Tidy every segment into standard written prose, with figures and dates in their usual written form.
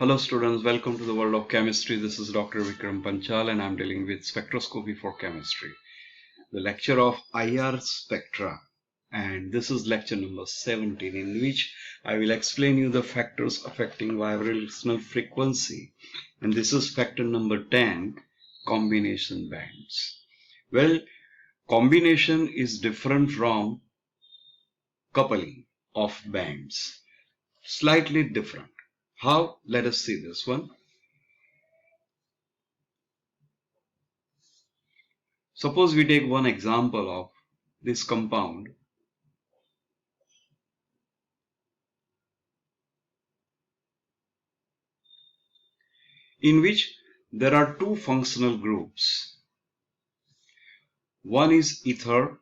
Hello students, welcome to the world of chemistry. This is Dr. Vikram Panchal and I'm dealing with spectroscopy for chemistry. The lecture of IR spectra, and this is lecture number 17, in which I will explain you the factors affecting vibrational frequency, and this is factor number 10, combination bands. Well, combination is different from coupling of bands, slightly different. How? Let us see this one. Suppose we take one example of this compound. In which there are two functional groups. One is ether,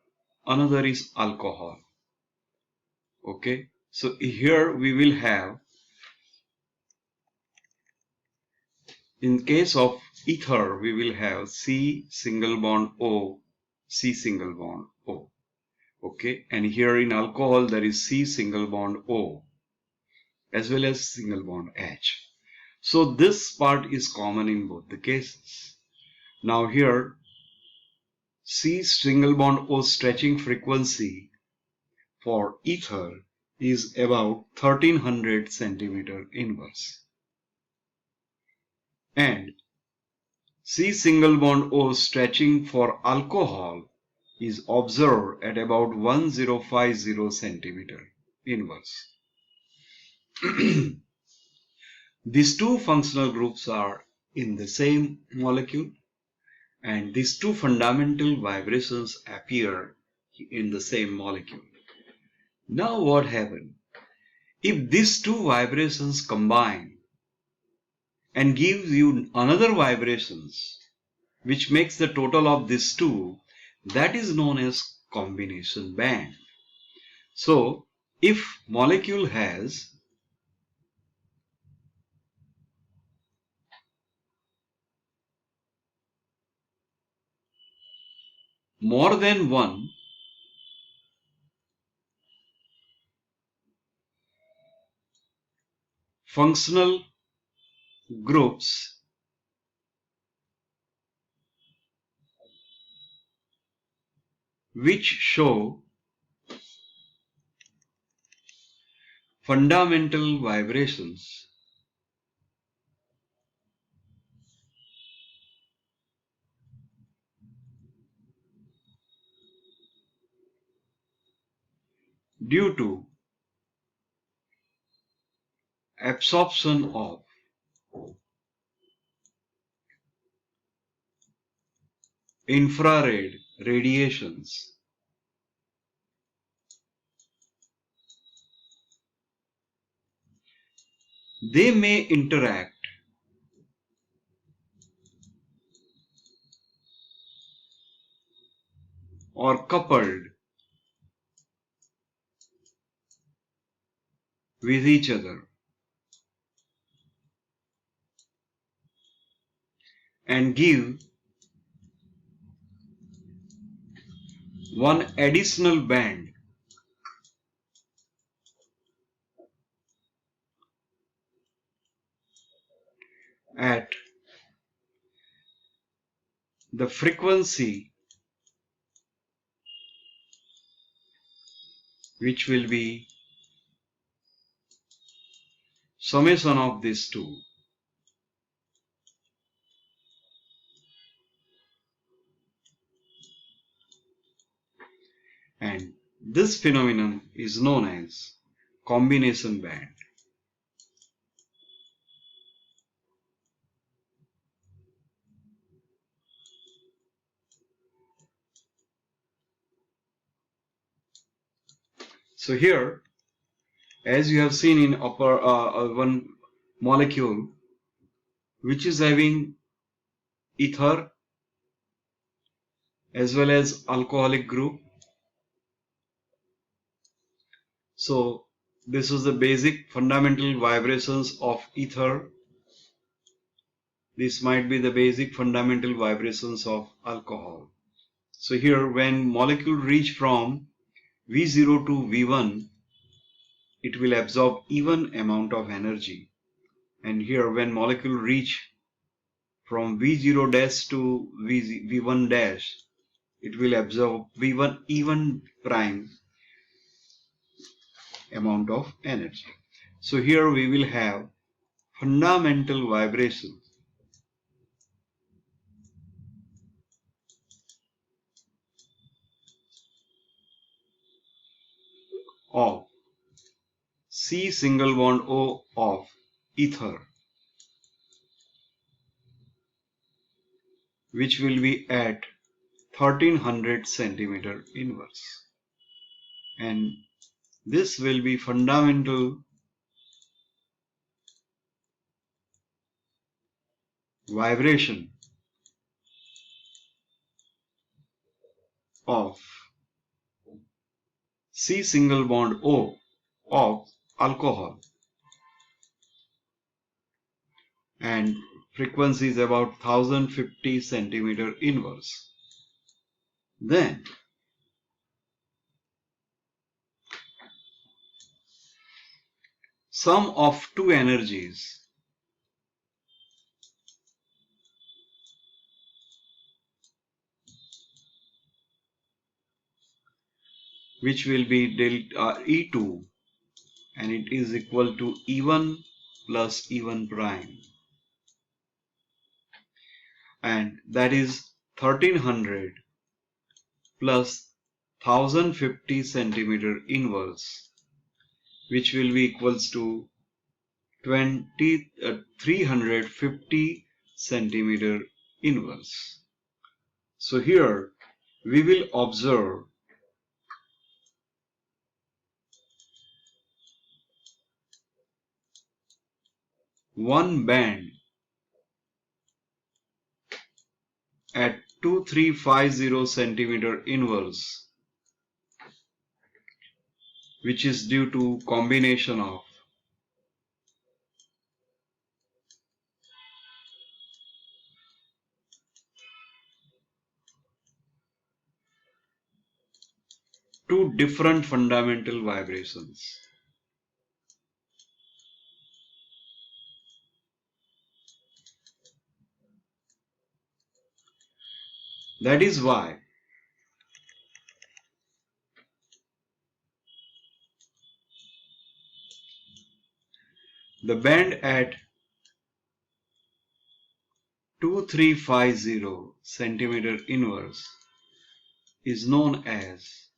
another is alcohol. Okay, so here we will have, in case of ether, we will have C single bond O, C single bond O. Okay, and here in alcohol there is C single bond O as well as single bond H. So this part is common in both the cases. Now here C single bond O stretching frequency for ether is about 1300 centimeter inverse, and C single bond O stretching for alcohol is observed at about 1050 centimeter inverse. These two functional groups are in the same molecule, and these two fundamental vibrations appear in the same molecule. Now what happened? If these two vibrations combine and gives you another vibrations which makes the total of these two, that is known as combination band. So if molecule has more than one functional groups, which show fundamental vibrations, due to absorption of infrared radiations, they may interact or coupled with each other and give one additional band at the frequency which will be summation of these two. And this phenomenon is known as combination band. So here, as you have seen in upper one molecule which is having ether as well as alcoholic group. So this is the basic fundamental vibrations of ether. This might be the basic fundamental vibrations of alcohol. So here, when molecule reach from V0 to V1, it will absorb even amount of energy, And here when molecule reach from V0 dash to V1 dash, it will absorb V1 even prime amount of energy. So here we will have fundamental vibration of C single bond O of ether, which will be at 1300 centimeter inverse. And this will be fundamental vibration of C single bond O of alcohol, and frequency is about 1050 centimeter inverse. Then sum of two energies which will be delta E2, and it is equal to E1 plus E1 prime, and that is 1300 plus 1050 centimeter inverse, which will be equals to 350 centimeter inverse. So here we will observe one band at 2350 centimeter inverse, which is due to combination of two different fundamental vibrations. That is why the band at 2350 centimeter inverse is known as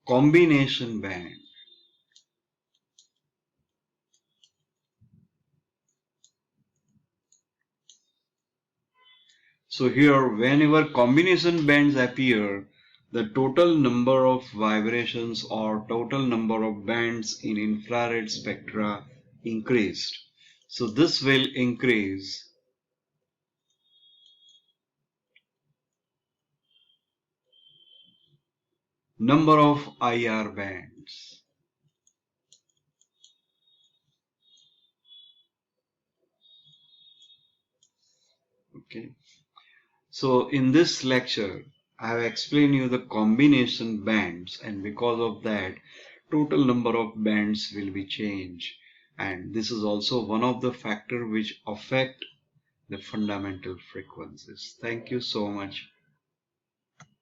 combination band. So here whenever combination bands appear, the total number of vibrations or total number of bands in infrared spectra increased. So this will increase number of IR bands. Okay. So in this lecture, I have explained you the combination bands, and because of that, total number of bands will be changed. And this is also one of the factors which affect the fundamental frequencies. Thank you so much